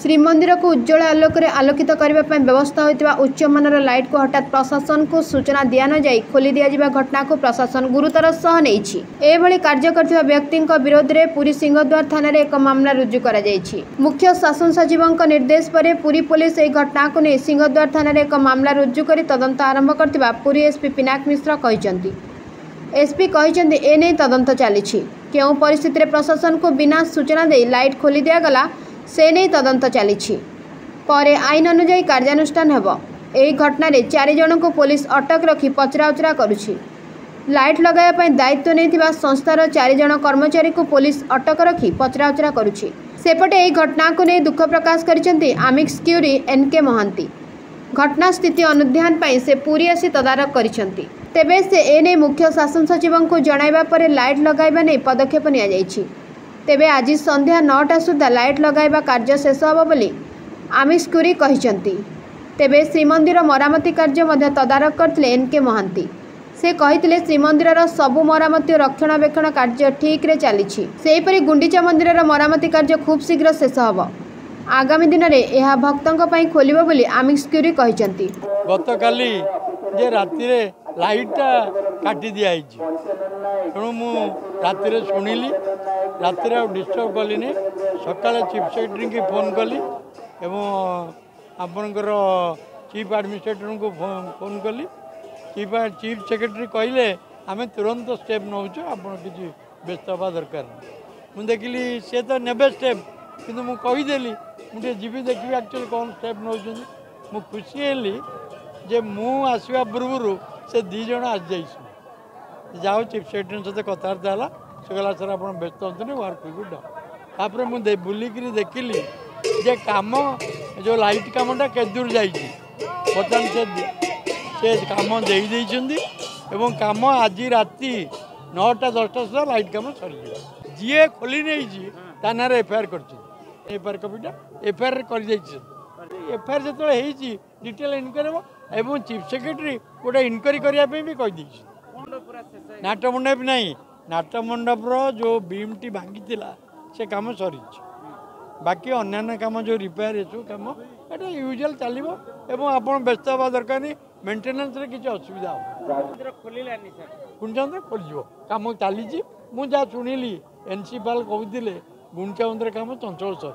श्रीमंदिर को उज्जवल आलोक आलोकित करने व्यवस्था होता उच्च मानर लाइट को हठात प्रशासन को सूचना दि न जाई खोली दिया घटना को प्रशासन गुरुतर सह नहीं कार्य करथिबा व्यक्ति विरोध में पुरी सिंहद्वार थाना एक मामला रुजु करा जायछि। मुख्य शासन सचिव निर्देश पर पुरी पुलिस यह घटना को नहीं सिंहद्वार थाना एक मामला रुजु कर तदंत आरंभ करथिबा पुरी एसपी पिनाक मिश्र कहते। एसपी कहते एने तदंत चली क्यों परिस्थिति प्रशासन को बिना सूचना दे लाइट खोली दिगला से नहीं तदंत चली आईन अनुजाई कार्यानुष्ठान हेबो। एही घटना रे 4 जन को पुलिस अटक रखी पचराउचरा करुछि। लाइट लगाया दायित्व नहीं संस्थार 4 जन कर्मचारी को पुलिस अटक रखी पचराउचरा करुछि। सेपटे एही घटना को नहीं दुख प्रकाश करिसेंती आमिक्स क्यूरी एनके महांती। घटना स्थिति अनुध्यान पाई से पूरी आसी तदारक करिसेंती। तेबे से एने मुख्य शासन सचिव को जणाइबा परे लाइट लगाइबा नहीं पदक्षेप निया जायछि। तेबे आज संध्या 9टा सुधा लाइट लगाइबा कार्य शेष होबो बोली आमिष क्यूरी कहिसेंती। तेबे श्रीमंदिर मरामती कार्य मध्य तदारक करथिले एनके महांती। से कहिथिले श्रीमंदिर सबु मरामती और रक्षणाबेक्षण कार्य ठीक रे चलीछि। सेहीपरि गुंडीचा मंदिर मरामती कार्य खूब शीघ्र शेष होबो। आगामी दिन में यह भक्तों पर खोलिबो बोली आमिष क्यूरी कहिसेंती। गतकाली जे राति रे लाइटा काटी दिया तेणु मु राति शुणिली राति डिस्टर्ब कली सकाले चीफ सेक्रेटरी की फोन कली एवं आपणकर चीफ एडमिनिस्ट्रेटर को फोन कली। चीफ सेक्रेटरी कहले आम तुरंत स्टेप नौ आप किसी व्यस्त हवा दरकार। मुझे देखिली सी तो ने स्टेप किंतु मुझे कहीदेली मुझे जीवी देखी एक्चुअली कौन स्टेप नौ मु खुशी हेली जे मु आसवा पूर्व से 2 जन आज जाओ चीफ सेक्रेटरी सहित कथबार्ता है से कहला सर आप व्यस्त होते वर्क विल बी डन। तापर मुझे बुलिक देखिली जे कम जो लाइट कमटा के दूर जाइए बर्तमान से कम दे कम आज राति 9टा 10टा सुधा लाइट कम सरी जी खोली नहीं ना एफआईआर कर एफआईआर कपिटा एफआईआर कर एफआईआर जो डिटेल इनक्वारी एवं चीफ सेक्रेटरी गोटे इनक्वारी करने भी कहीदे। नाट मंडप नहीं नाट मंडपर जो बीम टी भांगी से कम सरी बाकी अन्य कम जो रिपेयर ये सब कम ये यूजुअल चलो एवं आप व्यस्त हवा दरकार नहीं मेन्टेनान्स किसी असुविधा हो खोल कम चली मुझे शुणिली एनसीपाल कहते गुंडा मंदिर कम चंचल सर